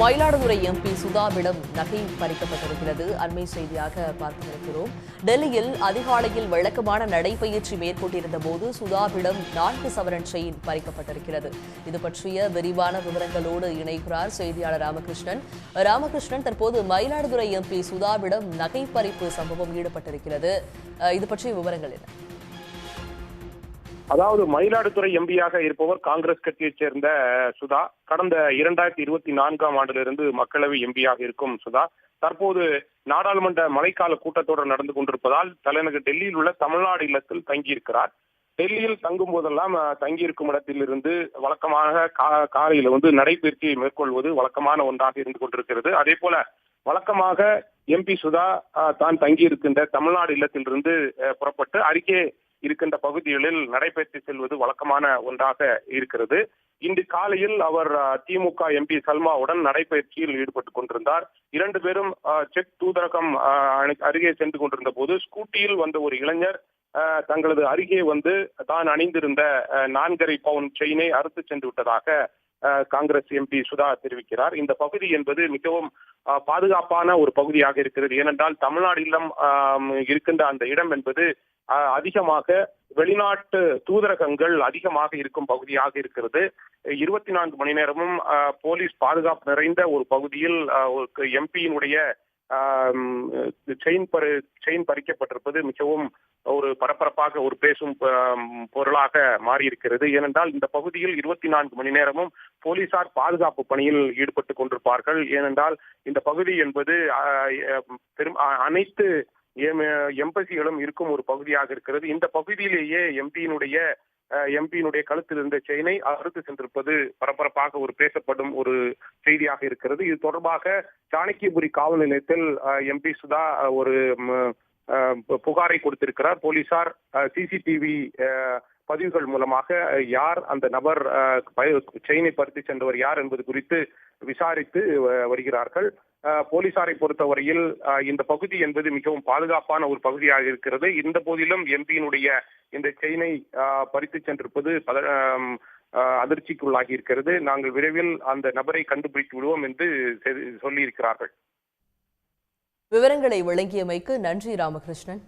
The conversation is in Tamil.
மயிலாடுதுறை எம்பி சுதாவிடம் நகை பறிக்கப்பட்டிருக்கிறது. அண்மை செய்தியாக பார்த்திருக்கிறோம். டெல்லியில் அதிகாலையில் வழக்கமான நடைபயிற்சி மேற்கொண்டிருந்த போது சுதாவிடம் 4 சவரன் செயின் பறிக்கப்பட்டிருக்கிறது. இது பற்றிய விரிவான விவரங்களோடு இணைகிறார் செய்தியாளர் ராமகிருஷ்ணன். ராமகிருஷ்ணன், தற்போது மயிலாடுதுறை எம்பி சுதாவிடம் நகை பறிப்பு சம்பவம் ஈடுபட்டிருக்கிறது. இது பற்றிய விவரங்கள் என்ன? அதாவது மயிலாடுதுறை எம்பியாக இருப்பவர் காங்கிரஸ் கட்சியைச் சேர்ந்த சுதா. கடந்த 2024ஆம் ஆண்டிலிருந்து மக்களவை எம்பியாக இருக்கும் சுதா தற்போது நாடாளுமன்ற மழைக்கால கூட்டத்தொடர் நடந்து கொண்டிருப்பதால் தலைநகர் டெல்லியில் உள்ள தமிழ்நாடு இல்லத்தில் தங்கியிருக்கிறார். டெல்லியில் தங்கும் போதெல்லாம் தங்கியிருக்கும் இடத்திலிருந்து வழக்கமாக காலையில் நடைபயிற்சியை மேற்கொள்வது வழக்கமான ஒன்றாக இருந்து கொண்டிருக்கிறது. அதே போல வழக்கமாக எம்பி சுதா தான் தங்கியிருக்கின்ற தமிழ்நாடு இல்லத்திலிருந்து புறப்பட்டு அருகே இருக்கின்ற பகுதிகளில் நடைபெற்று செல்வது வழக்கமான ஒன்றாக இருக்கிறது. இன்று காலையில் அவர் திமுக எம்பி சல்மாவுடன் நடைபயிற்சியில் ஈடுபட்டுக் கொண்டிருந்தார். 2 பேரும் செக் தூதரகம் அருகே சென்று கொண்டிருந்த போது ஸ்கூட்டியில் வந்த ஒரு இளைஞர் தங்களது அருகே தான் அணிந்திருந்த 4.5 பவுன் செயினை அறுத்து சென்று விட்டதாக காங்கிரஸ் எம்பி சுதா தெரிவிக்கிறார். இந்த பகுதி என்பது மிகவும் பாதுகாப்பான ஒரு பகுதியாக இருக்கிறது. ஏனென்றால் தமிழ்நாடு இல்லம் இருக்கின்ற அந்த இடம் என்பது அதிகமாக வெளிநாட்டு தூதரகங்கள் அதிகமாக இருக்கும் பகுதியாக இருக்கிறது. 24 மணி நேரமும் போலீஸ் பாதுகாப்பு நிறைந்த ஒரு பகுதியில் எம்பியினுடைய செயின் பறிக்கப்பட்டிருப்பது மிகவும் ஒரு பரபரப்பாக ஒரு பேசும் பொருளாக மாறியிருக்கிறது. ஏனென்றால் இந்த பகுதியில் 24 மணி நேரமும் போலீசார் பாதுகாப்பு பணியில் ஈடுபட்டுக் கொண்டிருப்பார்கள். ஏனென்றால் இந்த பகுதி என்பது அனைத்து எம்பசிகளும் இருக்கும் ஒரு பகுதியாக இருக்கிறது. இந்த பகுதியிலேயே எம்பியினுடைய கழுத்தில் இருந்த செயினை அறுத்து சென்றிருப்பது பரபரப்பாக ஒரு பேசப்படும் ஒரு செய்தியாக இருக்கிறது. இது தொடர்பாக சாணக்கியபுரி காவல் நிலையத்தில் எம்பி சுதா ஒரு புகாரை கொடுத்திருக்கிறார். போலீசார் சிசிடிவி பதிவுகள் மூலமாக யார் அந்த நபர் செயினை பறித்து சென்றவர் யார் என்பது குறித்து விசாரித்து வருகிறார்கள். போலீசாரை பொறுத்தவரையில் இந்த பகுதி என்பது மிகவும் பாதுகாப்பான ஒரு பகுதியாக இருக்கிறது. இந்த போதிலும் எம்பியினுடைய இந்த செயினை பறித்து சென்றிருப்பது அதிர்ச்சிக்குள்ளாகி இருக்கிறது. நாங்கள் விரைவில் அந்த நபரை கண்டுபிடித்து விடுவோம் என்று சொல்லியிருக்கிறார்கள். விவரங்களை வழங்கியமைக்கு நன்றி ராமகிருஷ்ணன்.